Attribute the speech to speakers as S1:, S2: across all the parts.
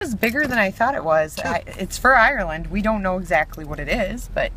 S1: was bigger than I thought it was. It's for Ireland. We don't know exactly what it is, but...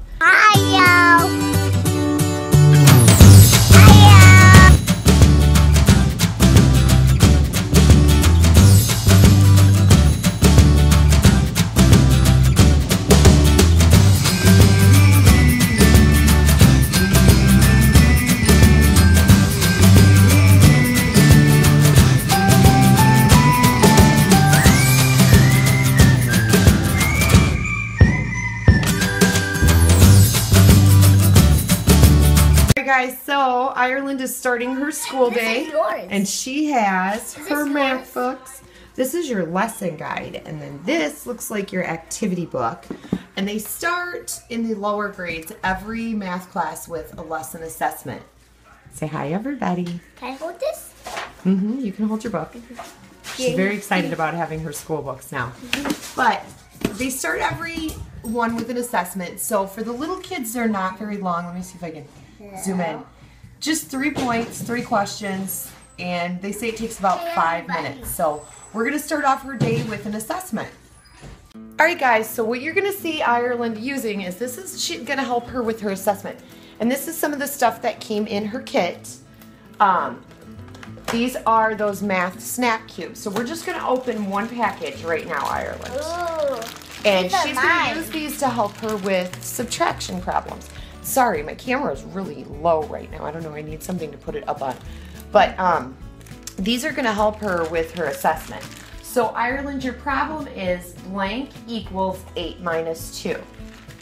S2: Hi,
S1: guys, so Ireland is starting her school day, and she has her math books. This is your lesson guide, and then this looks like your activity book. And they start in the lower grades every math class with a lesson assessment. Say hi, everybody.
S2: Can I hold this?
S1: You can hold your book. She's very excited about having her school books now. But they start every one with an assessment. So for the little kids, they're not very long. Let me see if I can zoom in. Just 3 points, 3 questions, and they say it takes about 5 minutes. So we're going to start off her day with an assessment. Alright guys, so what you're going to see Ireland using is she's going to help her with her assessment. And this is some of the stuff that came in her kit. These are those math snack cubes. So we're just going to open one package right now, Ireland.
S2: Ooh,
S1: and she's going to use these to help her with subtraction problems. Sorry, my camera is really low right now. I don't know, I need something to put it up on. But these are going to help her with her assessment. So Ireland, your problem is blank equals 8 minus 2.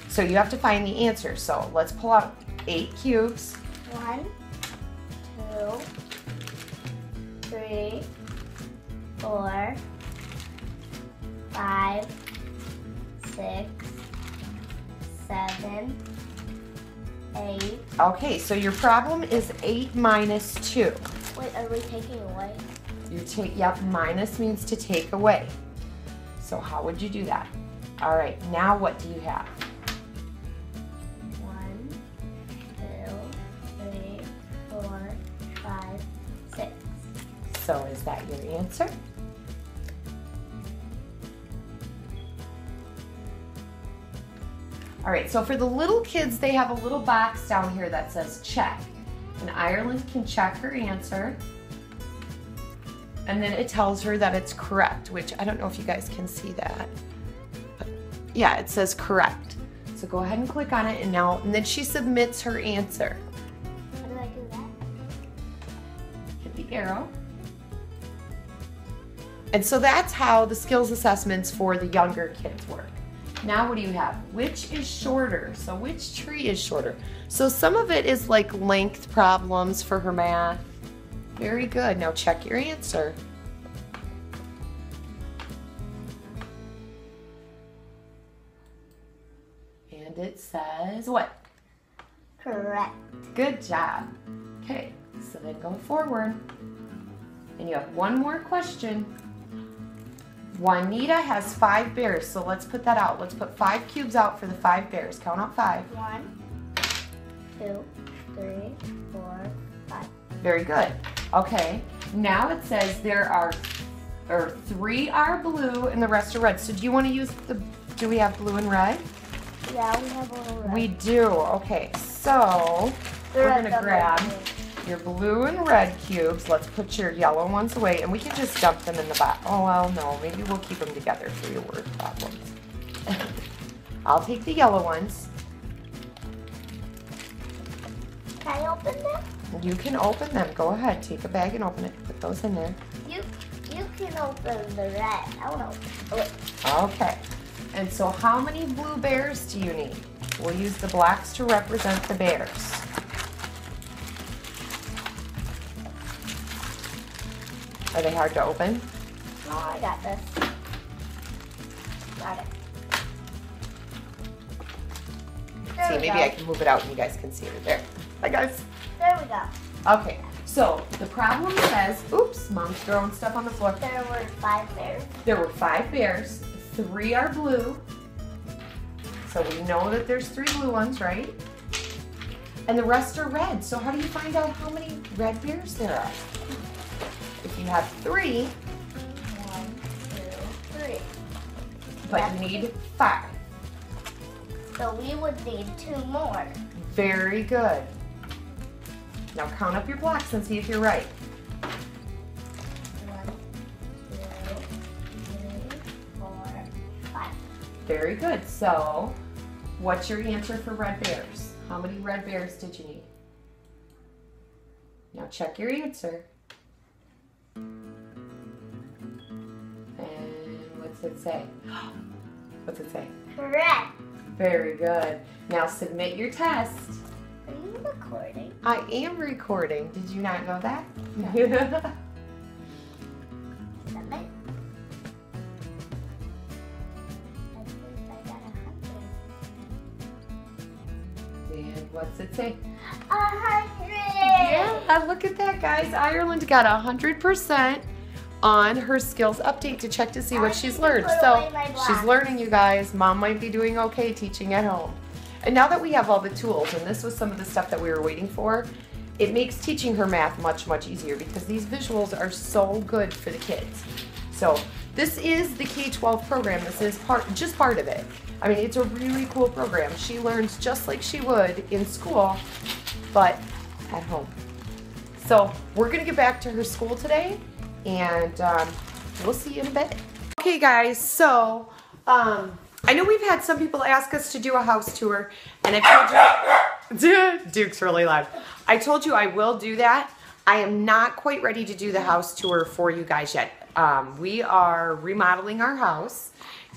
S1: So you have to find the answer. So let's pull out 8 cubes.
S2: 1, 2, 3, 4, 5, 6, 7, 8.
S1: Okay, so your problem is 8 minus 2.
S2: Wait, are we taking away?
S1: Yep, minus means to take away. So how would you do that? All right, now what do you have?
S2: 1, 2, 3, 4, 5, 6.
S1: So is that your answer? All right, so for the little kids, they have a little box down here that says check. And Ireland can check her answer. And then it tells her that it's correct, which I don't know if you guys can see that. But yeah, it says correct. So go ahead and click on it, and then she submits her answer.
S2: How do I do that?
S1: Hit the arrow. And so that's how the skills assessments for the younger kids work. Now what do you have? Which is shorter? So which tree is shorter? So some of it is like length problems for her math. Very good. Now check your answer. And it says what?
S2: Correct.
S1: Good job. Okay, so then go forward. And you have one more question. Juanita has 5 bears, so let's put that out. Let's put 5 cubes out for the 5 bears. Count out 5.
S2: 1, 2, 3, 4, 5.
S1: Very good. Okay, now it says there are, 3 are blue and the rest are red. So do you want to use do we have blue and red?
S2: Yeah, we have a little red.
S1: We do. Okay, so we're going to grab your blue and red cubes. Let's put your yellow ones away, and we can just dump them in the box. Oh, well, no, maybe we'll keep them together for your word problems. I'll take the yellow ones.
S2: Can I open them?
S1: You can open them. Go ahead, take a bag and open it. Put those in there.
S2: You can open the red. I want to open it.
S1: Okay. And so how many blue bears do you need? We'll use the blacks to represent the bears. Are they hard to open?
S2: No, I got this. Got it.
S1: See, maybe I can move it out and you guys can see it there. Hi guys.
S2: There we go.
S1: Okay, so the problem says, oops, Mom's throwing stuff on the floor.
S2: There were 5 bears.
S1: There were 5 bears. 3 are blue. So we know that there's 3 blue ones, right? And the rest are red. So how do you find out how many red bears there are? If you have 3.
S2: 1, 2, 3.
S1: but you need 5.
S2: So we would need 2 more.
S1: Very good. Now count up your blocks and see if you're right.
S2: 1, 2, 3, 4, 5.
S1: Very good. So, what's your answer for red bears? How many red bears did you need? Now check your answer. And what's it say? What's it say?
S2: Correct.
S1: Very good. Now submit your test.
S2: Are you recording?
S1: I am recording. Did you not know that?
S2: No. Submit. I think I got 100.
S1: And what's it say?
S2: 100!
S1: Yeah, look at that, guys. Ireland got 100% on her skills update to check to see what she's learned. So she's learning, you guys. Mom might be doing okay teaching at home. And now that we have all the tools, and this was some of the stuff that we were waiting for, it makes teaching her math much, much easier because these visuals are so good for the kids. So this is the K-12 program. This is just part of it. I mean, it's a really cool program. She learns just like she would in school, but at home. So we're gonna get back to her school today, and we'll see you in a bit. Okay, guys, so I know we've had some people ask us to do a house tour, and I told you, Duke's really loud. I told you I will do that. I am not quite ready to do the house tour for you guys yet. We are remodeling our house,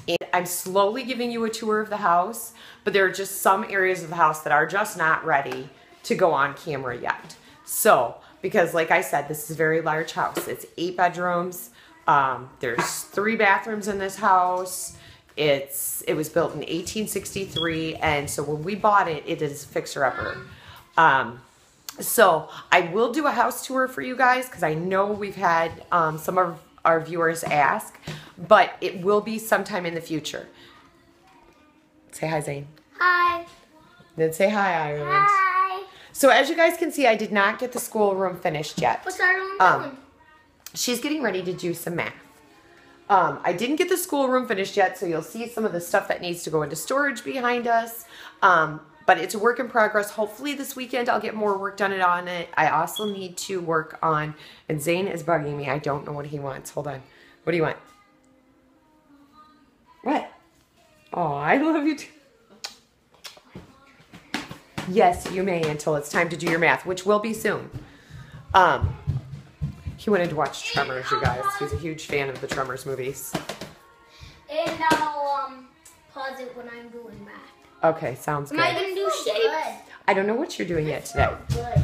S1: and I'm slowly giving you a tour of the house, but there are just some areas of the house that are just not ready to go on camera yet. So, because like I said, this is a very large house. It's 8 bedrooms. There's 3 bathrooms in this house. It was built in 1863, and so when we bought it, it is fixer-upper. So I will do a house tour for you guys because I know we've had some of our viewers ask, but it will be sometime in the future. Say hi, Zane.
S2: Hi.
S1: Then say hi, Ireland.
S2: Hi.
S1: So as you guys can see, I did not get the schoolroom finished yet.
S2: What's Ireland doing?
S1: She's getting ready to do some math. I didn't get the schoolroom finished yet, so you'll see some of the stuff that needs to go into storage behind us. But it's a work in progress. Hopefully this weekend I'll get more work done on it. I also need to work on, and Zane is bugging me. I don't know what he wants. Hold on. What do you want? What? Oh, I love you too. Yes, you may until it's time to do your math, which will be soon. He wanted to watch Tremors, you guys. He's a huge fan of the Tremors movies.
S2: And I'll pause it when I'm doing math.
S1: Okay, sounds good.
S2: Am I going to do shapes?
S1: I don't know what you're doing yet today.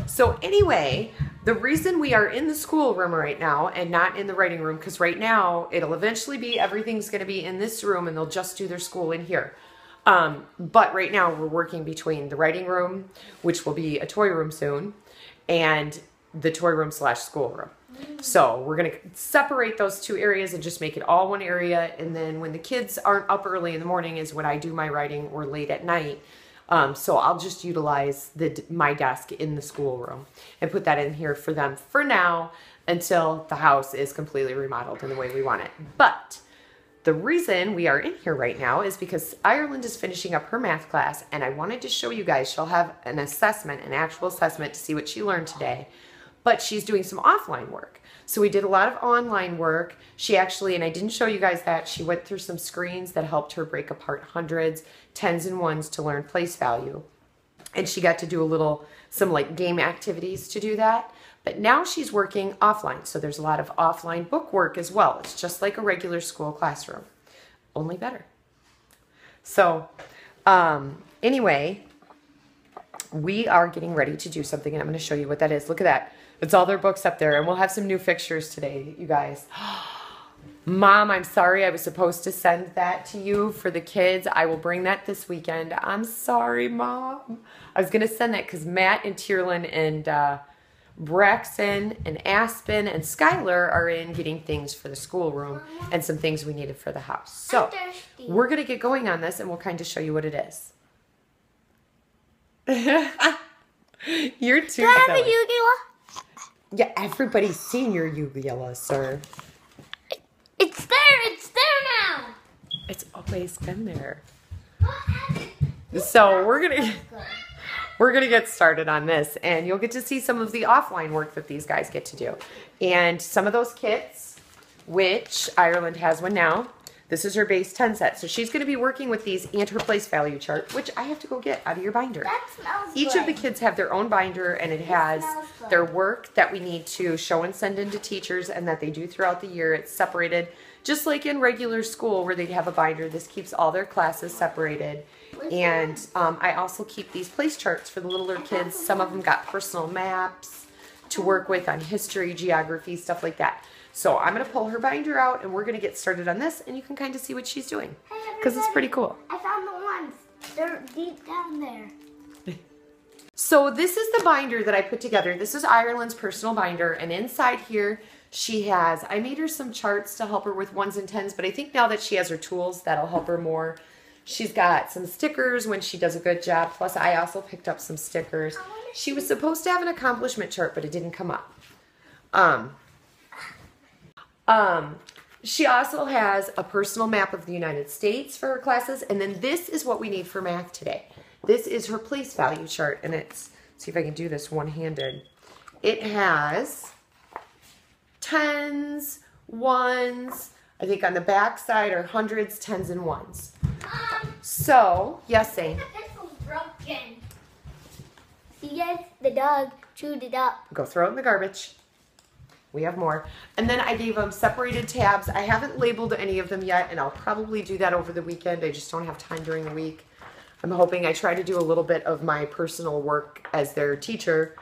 S1: So anyway, the reason we are in the schoolroom right now and not in the writing room, because right now it'll eventually be, everything's going to be in this room and they'll just do their school in here. But right now we're working between the writing room, which will be a toy room soon, and the toy room / schoolroom. So we're going to separate those 2 areas and just make it all one area. And then when the kids aren't up early in the morning is when I do my writing, or late at night. So I'll just utilize my desk in the schoolroom and put that in here for them for now until the house is completely remodeled in the way we want it. But the reason we are in here right now is because Ireland is finishing up her math class, and I wanted to show you guys. She'll have an assessment, an actual assessment to see what she learned today. But she's doing some offline work. So we did a lot of online work. She actually, and I didn't show you guys that, she went through some screens that helped her break apart hundreds, tens, and ones to learn place value. And she got to do some like game activities to do that. But now she's working offline. So there's a lot of offline book work as well. It's just like a regular school classroom, only better. So anyway, we are getting ready to do something, and I'm going to show you what that is. Look at that. It's all their books up there, and we'll have some new fixtures today, you guys. Mom, I'm sorry. I was supposed to send that to you for the kids. I will bring that this weekend. I'm sorry, Mom. I was going to send that because Matt and Tierlin and Braxton and Aspen and Skylar are in getting things for the schoolroom and some things we needed for the house. So we're going to get going on this, and we'll kind of show you what it is. You're too silly.
S2: Do I have a Yu-Gi-Oh?
S1: Yeah, everybody's seen your Yu-Gi-Oh, sir.
S2: It's there now.
S1: It's always been there. So we're gonna get started on this, and you'll get to see some of the offline work that these guys get to do. And some of those kits, which Ireland has one now. This is her base 10 set. So she's gonna be working with these and her place value chart, which I have to go get out of your binder.
S2: That smells
S1: Each
S2: good.
S1: of the kids have their own binder, and it has their work that we need to show and send into teachers and that they do throughout the year. It's separated, just like in regular school where they'd have a binder. This keeps all their classes separated. And I also keep these place charts for the littler kids. Some of them got personal maps to work with on history, geography, stuff like that. So I'm going to pull her binder out, and we're going to get started on this, and you can kind of see what she's doing, because it's pretty cool.
S2: I found the ones. They're deep down there.
S1: So this is the binder that I put together. This is Ireland's personal binder, and inside here she has, I made her some charts to help her with 1s and 10s, but I think now that she has her tools, that'll help her more. She's got some stickers when she does a good job, plus I also picked up some stickers. She was supposed to have an accomplishment chart, but it didn't come up. She also has a personal map of the United States for her classes, and then this is what we need for math today. This is her place value chart, and it's, see if I can do this one-handed. It has 10s, 1s, I think on the back side are 100s, 10s, and 1s. So, yes, Zane?
S2: The pencil's broken. See guys, the dog chewed it up.
S1: Go throw it in the garbage. We have more. And then I gave them separated tabs. I haven't labeled any of them yet, and I'll probably do that over the weekend. I just don't have time during the week. I'm hoping I try to do a little bit of my personal work as their teacher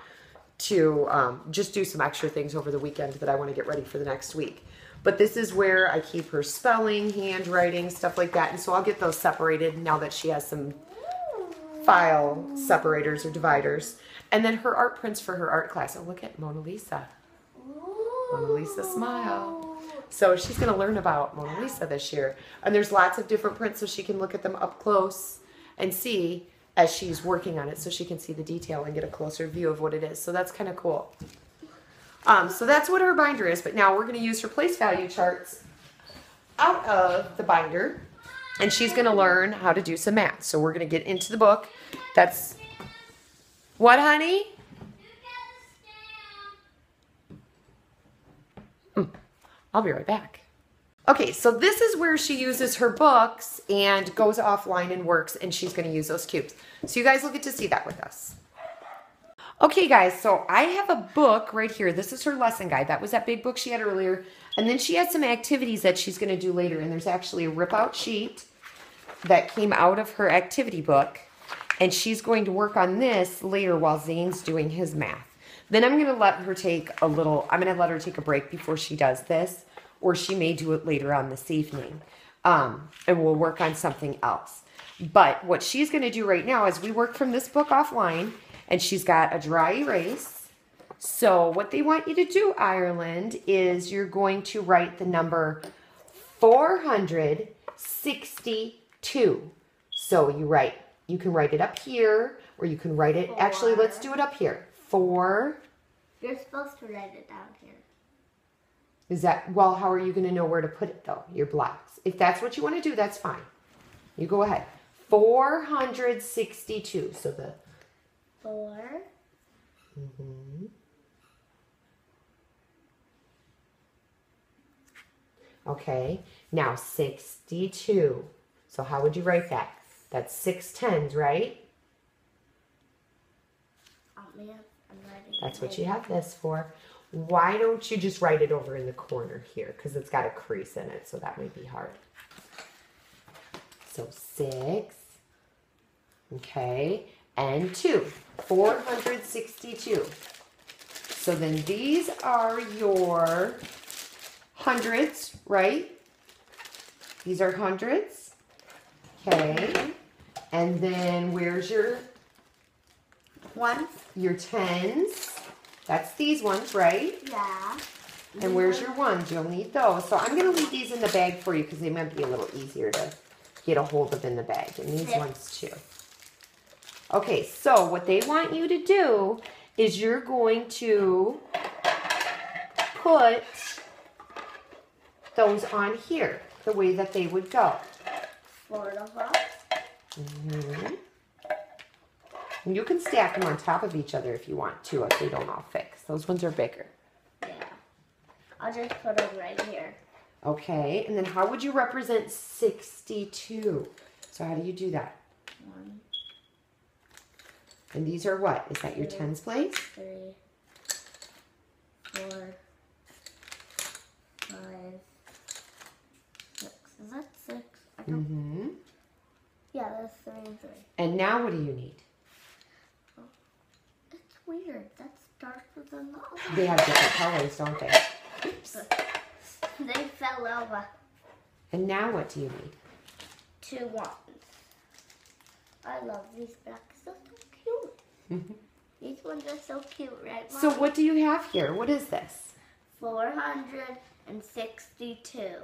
S1: to just do some extra things over the weekend that I want to get ready for the next week. But this is where I keep her spelling, handwriting, stuff like that. And so I'll get those separated now that she has some file separators or dividers. And then her art prints for her art class. Oh, look at Mona Lisa. Mona Lisa smile. So she's going to learn about Mona Lisa this year. And there's lots of different prints so she can look at them up close and see as she's working on it, so she can see the detail and get a closer view of what it is. So that's kind of cool. So that's what her binder is. But now we're going to use her place value charts out of the binder. And she's going to learn how to do some math. So we're going to get into the book. That's... What, honey? I'll be right back. Okay, so this is where she uses her books and goes offline and works, and she's going to use those cubes. So you guys will get to see that with us. Okay, guys, so I have a book right here. This is her lesson guide. That was that big book she had earlier. And then she has some activities that she's going to do later, and there's actually a rip-out sheet that came out of her activity book, and she's going to work on this later while Zane's doing his math. Then I'm going to let her take a little, I'm going to let her take a break before she does this, or she may do it later on this evening, and we'll work on something else. But what she's going to do right now is we work from this book offline, and she's got a dry erase. So what they want you to do, Ireland, is you're going to write the number 462. So you can write it up here, or you can write it, actually, let's do it up here. 4.
S2: You're supposed to write it down here.
S1: Is that, well, how are you going to know where to put it, though? Your blocks. If that's what you want to do, that's fine. You go ahead. 462. So the
S2: 4.
S1: Okay. Now 62. So how would you write that? That's 6 10s, right? That's what you have this for. Why don't you just write it over in the corner here? Because it's got a crease in it, so that might be hard. So 6. Okay. And 2. 462. So then these are your hundreds, right? These are hundreds. Okay. And then where's your 1? Your 10s. That's these ones, right?
S2: Yeah.
S1: And where's your 1s? You'll need those. So I'm going to leave these in the bag for you because they might be a little easier to get a hold of in the bag. And these ones too. Okay, so what they want you to do is you're going to put those on here the way that they would go.
S2: 4 of them.
S1: Mm-hmm. And you can stack them on top of each other if you want to, if they don't all fit. 'Cause those ones are bigger.
S2: Yeah. I'll just put them right here.
S1: Okay, and then how would you represent 62? So how do you do that?
S2: 1.
S1: And these are what? Is that your tens place?
S2: 3, 4, 5, 6. Is that 6? I don't.
S1: Mm-hmm.
S2: Yeah, that's 3 and 3.
S1: And now what do you need?
S2: Oh, it's weird. That's darker than the other.
S1: They have different colors, don't they? Oops.
S2: They fell over.
S1: And now what do you need?
S2: 2 ones. I love these blocks. They're so cute. These ones are so cute, right, Mom?
S1: So what do you have here? What is this?
S2: 462.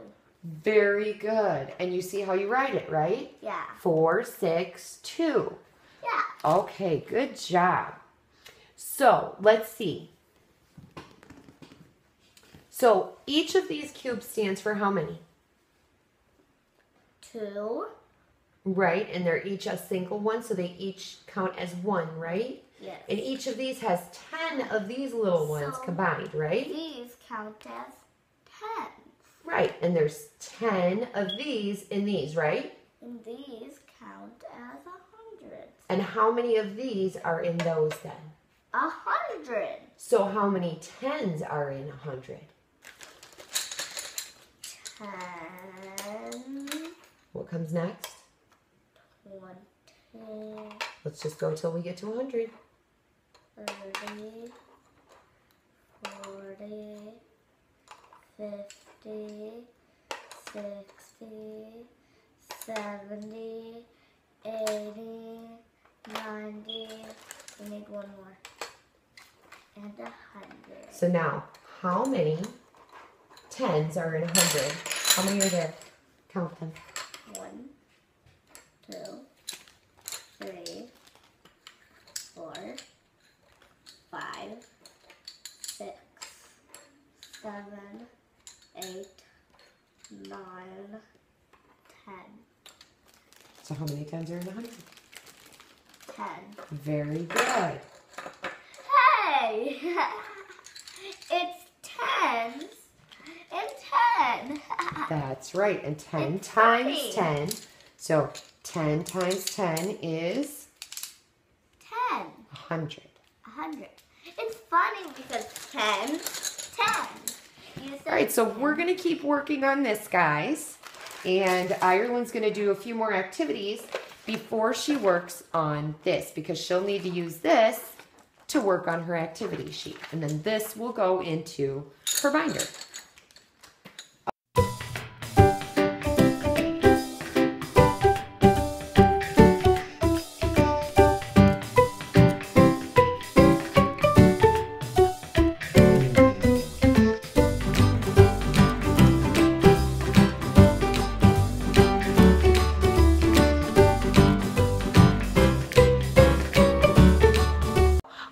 S1: Very good. And you see how you write it, right?
S2: Yeah.
S1: 4, 6, 2.
S2: Yeah.
S1: Okay, good job. So let's see. So each of these cubes stands for how many?
S2: 2.
S1: Right, and they're each a single one, so they each count as 1, right?
S2: Yes.
S1: And each of these has 10 of these little ones
S2: So
S1: combined, right?
S2: These count as 10.
S1: Right, and there's 10 of these in these, right?
S2: And these count as 100.
S1: And how many of these are in those then?
S2: 100.
S1: So how many tens are in 100?
S2: 10.
S1: What comes next?
S2: 20.
S1: Let's just go till we get to 100.
S2: 30. 40. 50. 60. 70. 80. 90. We need one more. And 100.
S1: So now, how many tens are in 100? How many are there? Count them.
S2: 1, 2, 3, 4, 5, 6, 7, 8, 9, 10.
S1: So how many tens are in 100?
S2: 10.
S1: Very good.
S2: Hey! It's 10s and 10.
S1: That's right. And 10
S2: It's
S1: times
S2: funny.
S1: 10. So 10 times 10 is
S2: 10.
S1: 100.
S2: 100. It's funny because 10, 10. You said
S1: All right, so
S2: 10.
S1: we're going to keep working on this, guys. And Ireland's going to do a few more activities before she works on this, because she'll need to use this to work on her activity sheet. And then this will go into her binder.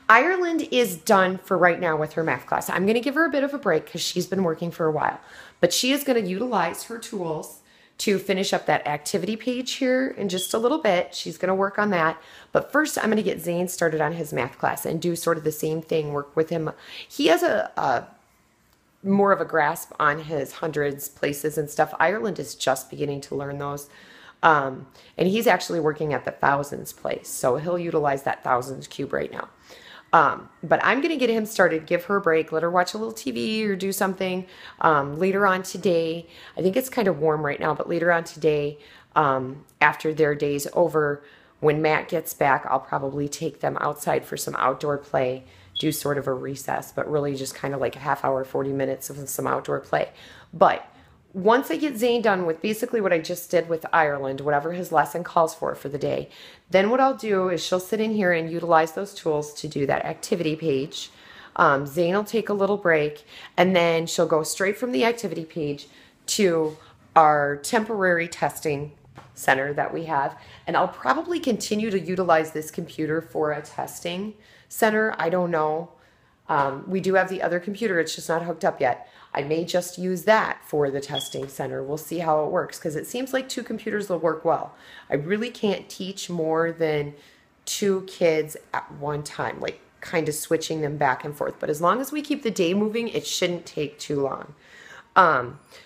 S1: Ireland is done for right now with her math class. I'm going to give her a bit of a break because she's been working for a while. But she is going to utilize her tools to finish up that activity page here in just a little bit. She's going to work on that. But first, I'm going to get Zane started on his math class and do sort of the same thing, work with him. He has a more of a grasp on his hundreds, places, and stuff. Ireland is just beginning to learn those. And he's actually working at the thousands place. So he'll utilize that thousands cube right now. But I'm going to get him started, give her a break, let her watch a little TV or do something later on today. I think it's kind of warm right now, but later on today, after their day's over, when Matt gets back, I'll probably take them outside for some outdoor play, do sort of a recess, but really just kind of like a half hour, 40 minutes of some outdoor play. But once I get Zane done with basically what I just did with Ireland, whatever his lesson calls for the day, then what I'll do is she'll sit in here and utilize those tools to do that activity page. Zane will take a little break, and then she'll go straight from the activity page to our temporary testing center that we have. And I'll probably continue to utilize this computer for a testing center. I don't know. We do have the other computer. It's just not hooked up yet. I may just use that for the testing center. We'll see how it works because it seems like 2 computers will work well. I really can't teach more than 2 kids at one time, like kind of switching them back and forth. But as long as we keep the day moving, it shouldn't take too long.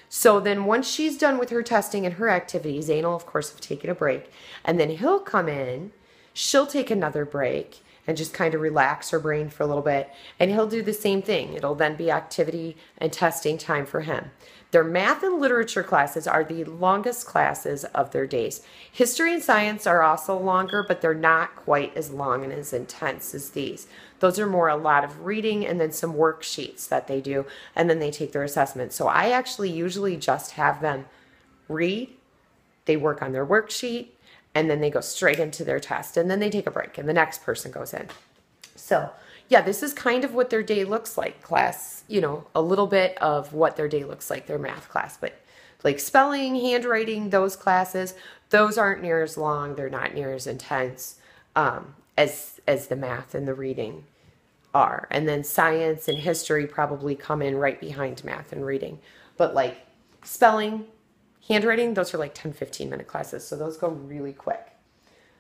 S1: So then once she's done with her testing and her activities, Zane will of course have taken a break, and then he'll come in, she'll take another break and just kind of relax her brain for a little bit, and he'll do the same thing. It'll then be activity and testing time for him. Their math and literature classes are the longest classes of their days. History and science are also longer, but they're not quite as long and as intense as these. Those are more a lot of reading and then some worksheets that they do, and then they take their assessment. So I actually usually just have them read, they work on their worksheet, and then they go straight into their test, and then they take a break, and the next person goes in. So yeah, this is kind of what their day looks like. Class, you know, a little bit of what their day looks like, their math class. But like spelling, handwriting, those classes, those aren't near as long. They're not near as intense as the math and the reading are. And then science and history probably come in right behind math and reading. But like spelling, handwriting, those are like 10, 15-minute classes. So those go really quick.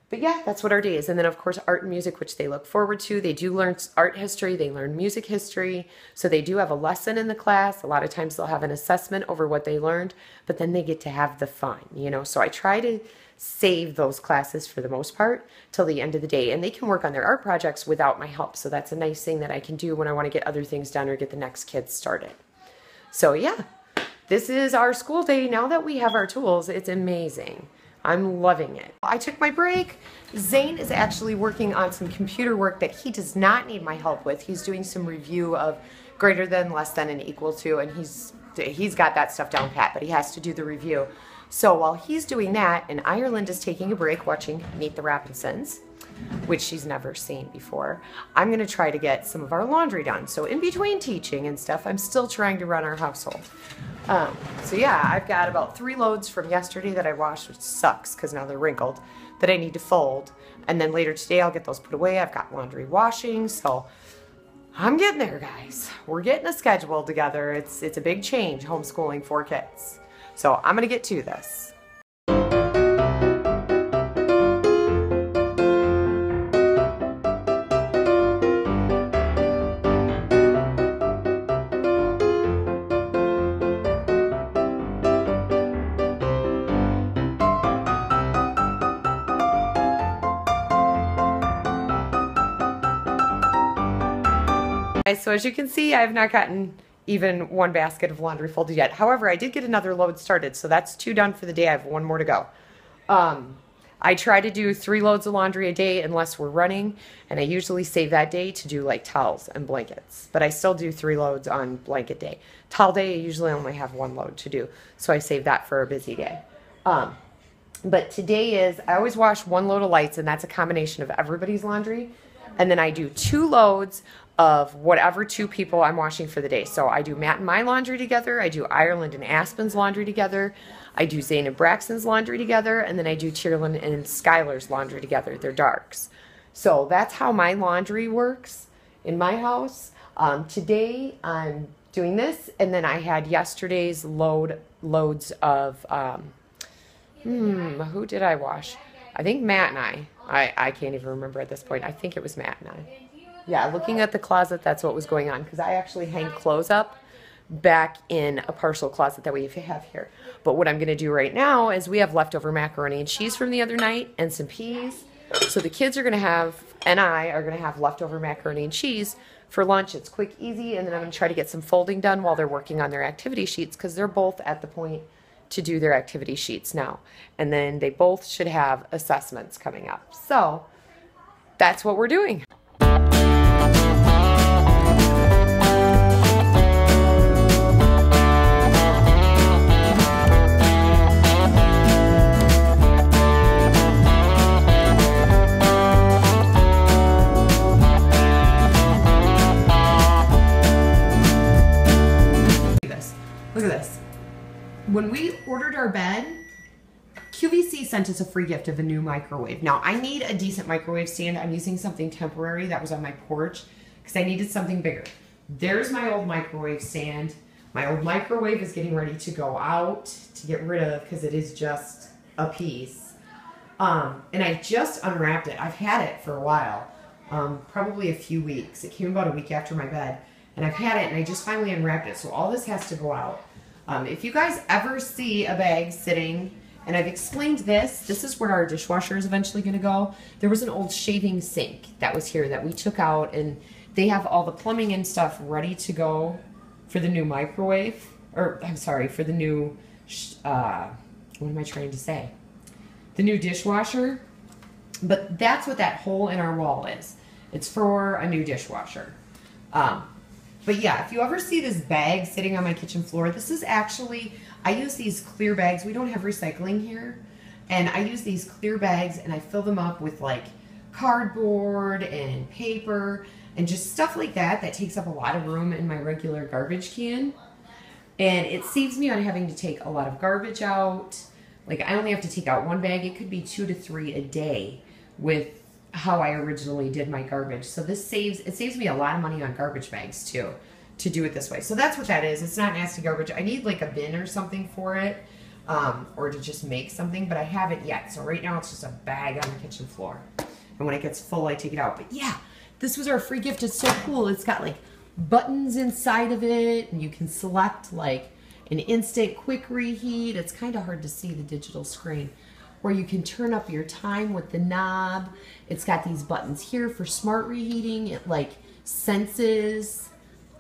S1: But yeah, that's what our day is. And then of course, art and music, which they look forward to. They do learn art history. They learn music history. So they do have a lesson in the class. A lot of times they'll have an assessment over what they learned, but then they get to have the fun, you know? So I try to save those classes for the most part till the end of the day. And they can work on their art projects without my help. So that's a nice thing that I can do when I want to get other things done or get the next kids started. So yeah, this is our school day. Now that we have our tools, it's amazing. I'm loving it. I took my break. Zane is actually working on some computer work that he does not need my help with. He's doing some review of greater than, less than, and equal to, and he's got that stuff down pat, but he has to do the review. So while he's doing that, and Ireland is taking a break watching Meet the Robinsons, which she's never seen before, I'm gonna try to get some of our laundry done. So in between teaching and stuff, I'm still trying to run our household. So yeah, I've got about 3 loads from yesterday that I washed, which sucks because now they're wrinkled, that I need to fold. And then later today I'll get those put away. I've got laundry washing, so I'm getting there, guys. We're getting a schedule together. It's a big change, homeschooling 4 kids. So I'm gonna get to this. So as you can see, I have not gotten even 1 basket of laundry folded yet. However, I did get another load started, so that's 2 done for the day. I have 1 more to go. I try to do 3 loads of laundry a day unless we're running, and I usually save that day to do like towels and blankets. But I still do 3 loads on blanket day. Towel day, I usually only have 1 load to do, so I save that for a busy day. But today is, I always wash 1 load of lights, and that's a combination of everybody's laundry. And then I do 2 loads of whatever 2 people I'm washing for the day. So I do Matt and my laundry together. I do Ireland and Aspen's laundry together. I do Zane and Braxton's laundry together. And then I do Tierlin and Skylar's laundry together. They're darks. So that's how my laundry works in my house. Today I'm doing this. And then I had yesterday's loads of, who did I wash? I think Matt and I can't even remember at this point. I think it was Matt and I. Yeah, looking at the closet, that's what was going on, because I actually hang clothes up back in a partial closet that we have here. But what I'm going to do right now is we have leftover macaroni and cheese from the other night and some peas. So the kids are going to have, and I are going to have leftover macaroni and cheese for lunch. It's quick, easy, and then I'm going to try to get some folding done while they're working on their activity sheets, because they're both at the point to do their activity sheets now. And then they both should have assessments coming up. So that's what we're doing. Look at this. When we ordered our bed, QVC sent us a free gift of a new microwave. Now, I need a decent microwave stand. I'm using something temporary that was on my porch because I needed something bigger. There's my old microwave stand. My old microwave is getting ready to go out to get rid of because it is just a piece. And I just unwrapped it. I've had it for a while, probably a few weeks. It came about a week after my bed, and I've had it, and I just finally unwrapped it. So all this has to go out. If you guys ever see a bag sitting, and I've explained this is where our dishwasher is eventually going to go. There was an old shaving sink that was here that we took out, and they have all the plumbing and stuff ready to go for the new microwave, or I'm sorry, for the new, what am I trying to say? The new dishwasher. But that's what that hole in our wall is. It's for a new dishwasher. But yeah, if you ever see this bag sitting on my kitchen floor, this is actually, I use these clear bags. We don't have recycling here. And I use these clear bags and I fill them up with like cardboard and paper and just stuff like that that takes up a lot of room in my regular garbage can. And it saves me on having to take a lot of garbage out. Like I only have to take out one bag. It could be 2 to 3 a day with how I originally did my garbage. So this saves me a lot of money on garbage bags too, to do it this way. So that's what that is. It's not nasty garbage. I need like a bin or something for it, or to just make something, but I haven't yet. So right now it's just a bag on the kitchen floor. And when it gets full, I take it out. But yeah, this was our free gift. It's so cool. It's got like buttons inside of it, and you can select like an instant quick reheat. It's kind of hard to see the digital screen, where you can turn up your time with the knob. It's got these buttons here for smart reheating. It like senses,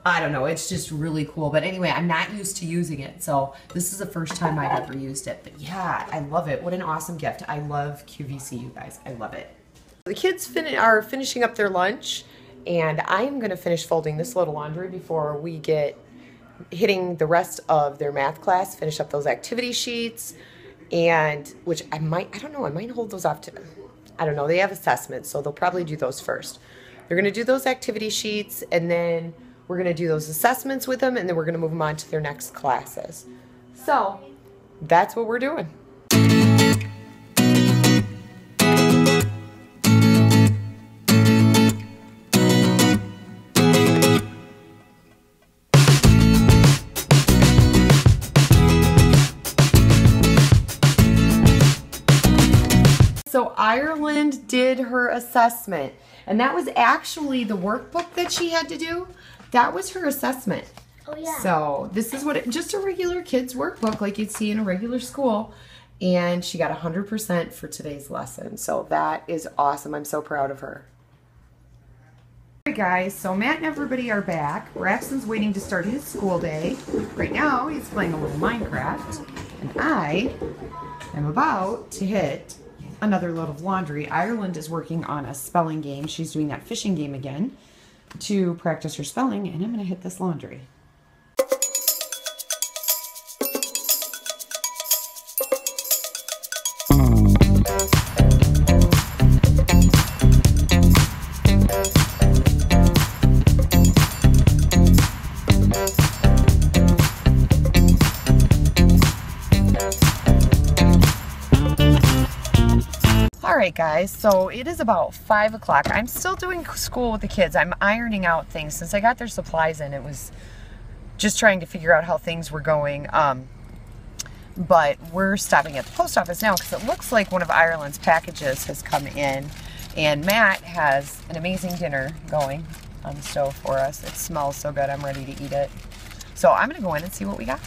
S1: I don't know, it's just really cool. But anyway, I'm not used to using it, so this is the first time I've ever used it. But yeah, I love it. What an awesome gift. I love QVC, you guys. I love it. The kids are finishing up their lunch, and I am gonna finish folding this load of laundry before we get hitting the rest of their math class, finish up those activity sheets, and which I don't know, I might hold those off to, I don't know, they have assessments, so they'll probably do those first. They're going to do those activity sheets, and then we're going to do those assessments with them, and then we're going to move them on to their next classes. So that's what we're doing. So Ireland did her assessment, and that was actually the workbook that she had to do. That was her assessment.
S2: Oh yeah.
S1: So this is what just a regular kid's workbook like you'd see in a regular school, and she got 100% for today's lesson. So that is awesome. I'm so proud of her. Alright guys, so Matt and everybody are back. Braxton's waiting to start his school day. Right now he's playing a little Minecraft, and I am about to hit another load of laundry. Ireland is working on a spelling game. She's doing that fishing game again to practice her spelling, and I'm going to hit this laundry. Alright guys, so it is about 5 o'clock. I'm still doing school with the kids. I'm ironing out things. Since I got their supplies in, it was just trying to figure out how things were going. But we're stopping at the post office now because it looks like one of Ireland's packages has come in. And Matt has an amazing dinner going on the stove for us. It smells so good. I'm ready to eat it. So I'm going to go in and see what we got.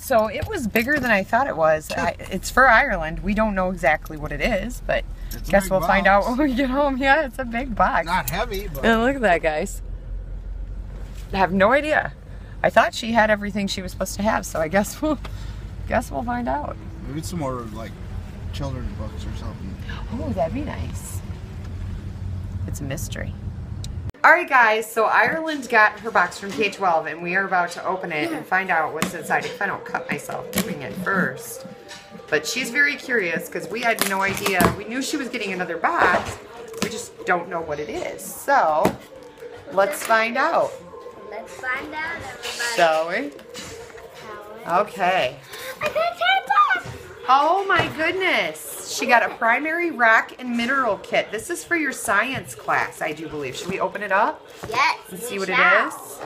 S1: So it was bigger than I thought it was. It's for Ireland. We don't know exactly what it is, but guess we'll find out when we get home. Yeah, it's a big box.
S3: Not heavy, but...
S1: And look at that, guys. I have no idea. I thought she had everything she was supposed to have, so I guess we'll find out.
S3: Maybe some more like children's books or something.
S1: Oh, that'd be nice. It's a mystery. Alright guys, so Ireland got her box from K-12 and we are about to open it and find out what's inside if I don't cut myself doing it first. But she's very curious because we had no idea. We knew she was getting another box. We just don't know what it is. So, let's find out.
S2: Let's find out, everybody.
S1: Shall we? Okay.
S2: I got 10 bucks.
S1: Oh my goodness. She got a primary rock and mineral kit. This is for your science class, I do believe. Should we open it up?
S2: Yes.
S1: And see what it is?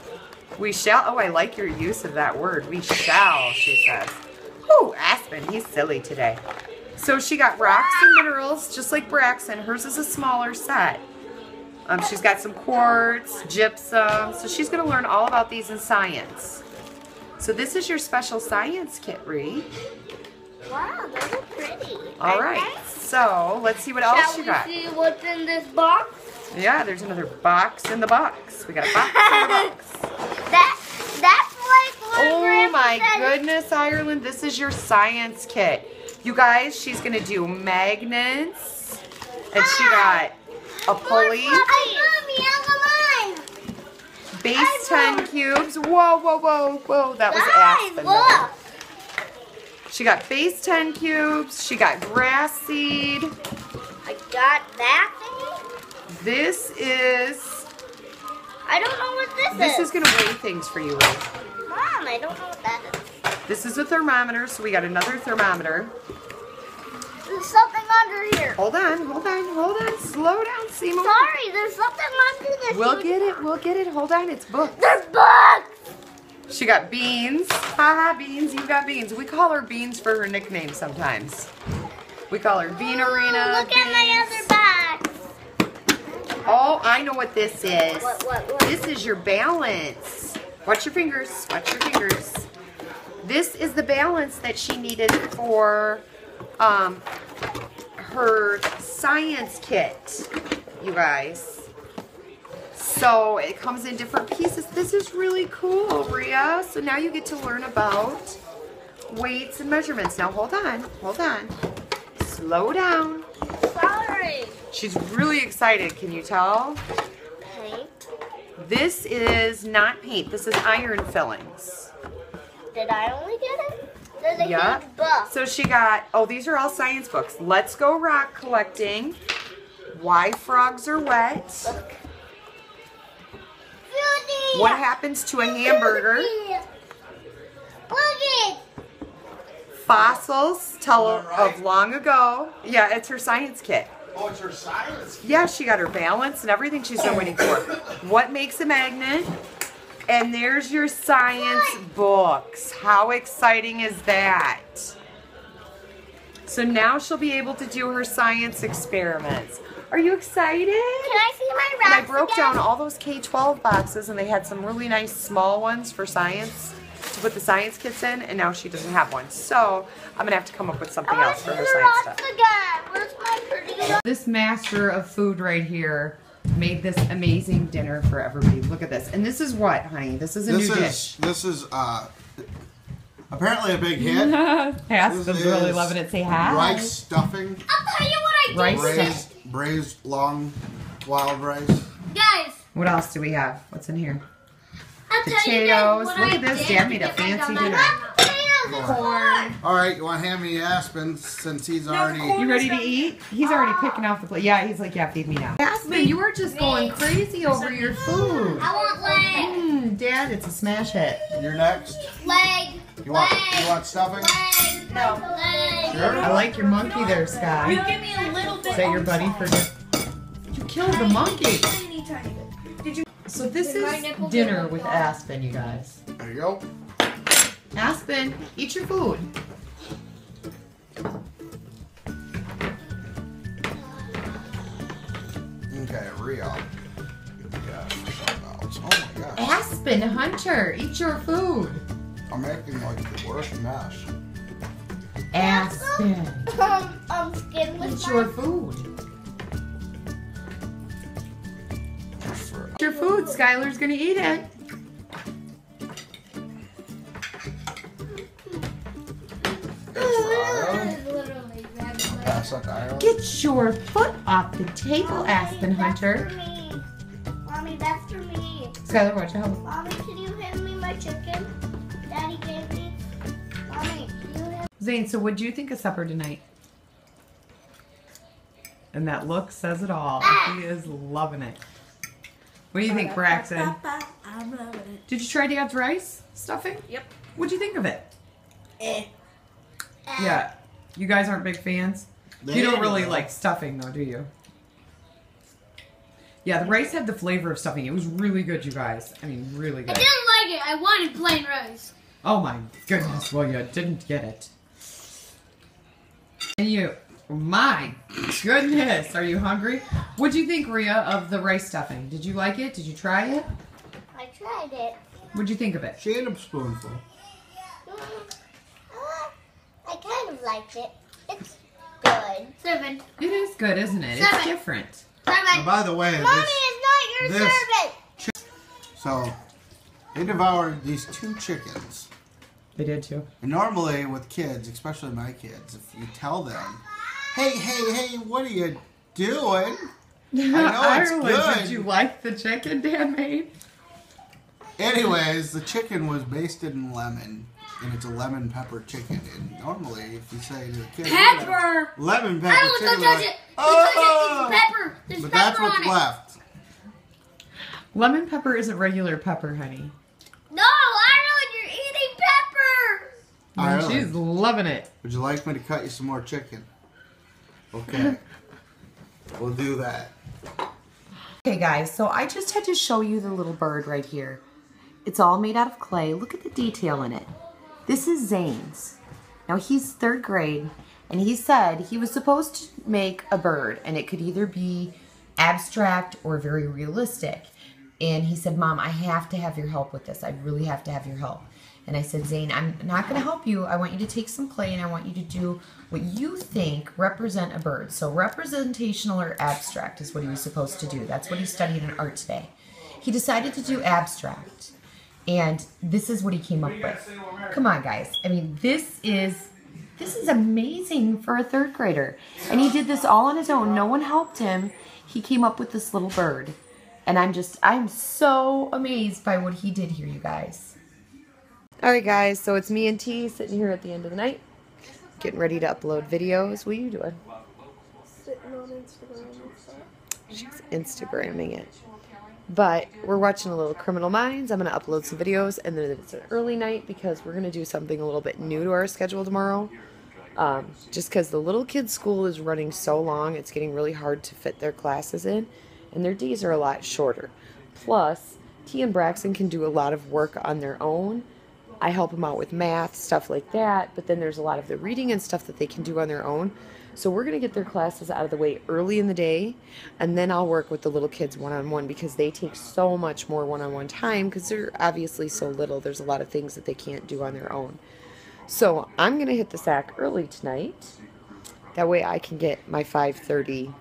S1: We shall. Oh, I like your use of that word. We shall, she says. Whew, Aspen, he's silly today. So she got rocks and minerals, just like Braxton. Hers is a smaller set. She's got some quartz, gypsum. So she's going to learn all about these in science. So this is your special science kit, Ree.
S2: Wow, those are pretty.
S1: All right. So let's see what else you got.
S2: Shall we see what's in this box?
S1: Yeah, there's another box in the box. We got a box in the box.
S2: That's like what
S1: Oh
S2: Grandma
S1: my
S2: said.
S1: goodness, Ireland. This is your science kit. You guys, she's going to do magnets. And she got a pulley. Base 10 cubes. Whoa, whoa, whoa, whoa. That was Aspen.
S2: Look.
S1: She got base 10 cubes. She got grass seed.
S2: I got that thing.
S1: This is...
S2: I don't know what this is.
S1: This is going to weigh things for you, Ray.
S2: Mom, I don't know what that is.
S1: This is a thermometer, so we got another thermometer.
S2: There's something under here.
S1: Hold on, hold on, hold on. Slow down, Seymour.
S2: Sorry, there's something under this.
S1: We'll get it, we'll get it. Hold on, it's booked.
S2: There's bugs.
S1: She got Beans. Haha, Beans, you got Beans. We call her Beans for her nickname sometimes. We call her Bean Arena.
S2: Look at my other box.
S1: Oh, I know what this is.
S2: What?
S1: This is your balance. Watch your fingers, watch your fingers. This is the balance that she needed for her science kit, you guys. So it comes in different pieces. This is really cool, Rhea. So now you get to learn about weights and measurements. Now hold on, hold on. Slow down.
S2: Sorry.
S1: She's really excited, can you tell?
S2: Paint.
S1: This is not paint, this is iron fillings.
S2: Did I only get it? There's a
S1: Yeah.
S2: huge book.
S1: So she got, oh, these are all science books. Let's Go Rock Collecting. Why Frogs Are Wet.
S2: Look.
S1: What happens to a hamburger.
S2: Look it.
S1: Fossils tell of long ago. Yeah, it's her science kit.
S3: Oh, it's her science.
S1: Yeah, she got her balance and everything she's been waiting for. What makes a magnet? And there's your science books. How exciting is that? So now she'll be able to do her science experiments. Are you excited?
S2: Can I see my rocks
S1: And I broke
S2: again?
S1: down all those K-12 boxes and they had some really nice small ones for science to put the science kits in, and now she doesn't have one. So I'm gonna have to come up with something else for her science stuff.
S2: Again. Where's my pretty?
S1: This master of food right here made this amazing dinner for everybody. Look at this. And this is what, honey? This is a new dish.
S3: This is apparently a big hit.
S1: Aspen's
S3: This
S1: really
S3: is
S1: loving it. Say hi.
S3: Rice stuffing,
S2: I'll tell you what I did.
S1: Rice
S2: with it.
S3: braised long wild rice.
S2: Guys,
S1: What else do we have? What's in here?
S2: I'll tell you
S1: Potatoes.
S2: guys what
S1: Look
S2: I
S1: at this.
S2: did
S1: Dad made a
S2: because I
S1: fancy
S2: got my
S1: dinner.
S2: potatoes.
S1: Corn.
S3: All right, you want to hand me Aspen since he's already.
S1: You ready to eat? He's already picking off the plate. Yeah, he's like, yeah, feed me now. Aspen, you were just going crazy over your food.
S2: I want leg.
S1: Dad, it's a smash hit.
S3: You're next.
S2: Leg.
S3: You want stuffing?
S2: Leg.
S1: No.
S2: Leg.
S3: Sure.
S1: I like your monkey there, Scott.
S4: You give me a little bit.
S1: Is that your buddy for You killed the monkey.
S4: Tiny bit. Did you?
S1: So this is dinner with Aspen, you guys.
S3: There you go.
S1: Aspen, eat your food.
S3: Okay, Rio. Yeah, something else. Oh my gosh.
S1: Aspen, Hunter, eat your food.
S3: I'm making like the worst mess.
S1: Aspen,
S2: Skinless.
S1: eat your food.
S3: Just for
S1: Eat your food, Skylar's gonna eat it.
S3: suck Ireland?
S1: Get your foot off the table,
S2: Mommy,
S1: Aspen Hunter.
S2: That's for me. Mommy, that's for me.
S1: Skylar, watch out.
S2: Mommy, can you hand me my chicken? Daddy gave me. Mommy, can you hand
S1: Zane, so what do you think of supper tonight? And that look says it all. He is loving it. What do you think, Braxton?
S4: I'm loving it.
S1: Did you try Dad's rice stuffing?
S4: Yep.
S1: What'd you think of it?
S4: Eh.
S1: Yeah. You guys aren't big fans?
S3: They
S1: You don't
S3: ain't
S1: really
S3: though.
S1: like stuffing though, do you? Yeah, the rice had the flavor of stuffing. It was really good, you guys. I mean, really
S5: I
S1: good.
S5: didn't like it. I wanted plain rice.
S1: Oh my goodness. Well, you didn't get it. And you, my goodness. Are you hungry? What'd you think, Rhea, of the rice stuffing? Did you like it? Did you try it?
S2: I tried it.
S1: What'd you think of it?
S3: She ate a spoonful.
S2: I kind of liked it. It's good.
S5: 7.
S1: It is good, isn't it? It's
S5: 7.
S1: different.
S5: 7.
S3: And by the way,
S2: Mommy, it's not your
S3: this-
S2: servant.
S3: so they devoured these 2 chickens.
S1: They did too.
S3: And normally with kids, especially my kids, if you tell them, hey, what are you doing? I know it's
S1: Ireland,
S3: good.
S1: did you like the chicken Dan made?
S3: Anyways, the chicken was basted in lemon, and it's a lemon pepper chicken. And normally, if you say to the kids,
S5: Pepper.
S3: lemon pepper
S5: I don't
S3: chicken,
S5: touch
S3: they're like,
S5: it. Don't touch it. There's pepper. There's
S3: but
S5: pepper
S3: that's what's
S5: on it.
S3: left.
S1: Lemon pepper isn't regular pepper, honey.
S5: No, Ireland, you're eating pepper.
S1: And
S3: Ireland.
S1: she's loving it.
S3: Would you like me to cut you some more chicken? Okay. We'll do that.
S1: Okay guys, so I just had to show you the little bird right here. It's all made out of clay. Look at the detail in it. This is Zane's. Now he's 3rd grade, and he said he was supposed to make a bird, and it could either be abstract or very realistic. And he said, Mom, I have to have your help with this. I really have to have your help. And I said, Zane, I'm not going to help you. I want you to take some clay and I want you to do what you think represent a bird. So representational or abstract is what he was supposed to do. That's what he studied in art today. He decided to do abstract. And this is what he came up with. Come on, guys. I mean, this is amazing for a 3rd grader. And he did this all on his own. No one helped him. He came up with this little bird. And I'm so amazed by what he did here, you guys. All right, guys, so it's me and T sitting here at the end of the night, getting ready to upload videos. What are you doing?
S4: Sitting on Instagram and stuff.
S1: She's Instagramming it. But we're watching a little Criminal Minds. I'm going to upload some videos, and then it's an early night because we're going to do something a little bit new to our schedule tomorrow. Just because the little kids' school is running so long, it's getting really hard to fit their classes in, and their days are a lot shorter. Plus, T and Braxton can do a lot of work on their own. I help them out with math, stuff like that, but then there's a lot of the reading and stuff that they can do on their own. So we're going to get their classes out of the way early in the day, and then I'll work with the little kids one-on-one because they take so much more one-on-one time because they're obviously so little. There's a lot of things that they can't do on their own. So I'm going to hit the sack early tonight. That way I can get my 5:30,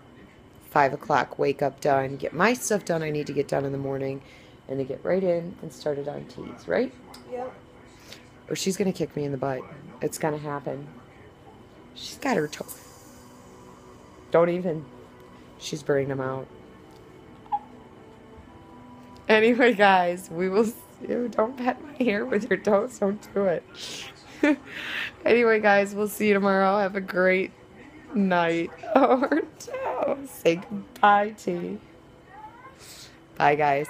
S1: 5 o'clock wake up done, get my stuff done I need to get done in the morning, and to get right in and started on T's, right?
S4: Yep.
S1: Or she's going to kick me in the butt. It's going to happen. She's got her toe. Don't even. She's burning them out. Anyway, guys, we will see you. Don't pet my hair with your toes. Don't do it. Anyway, guys, we'll see you tomorrow. Have a great night. Or no. Say goodbye, T. Bye, guys.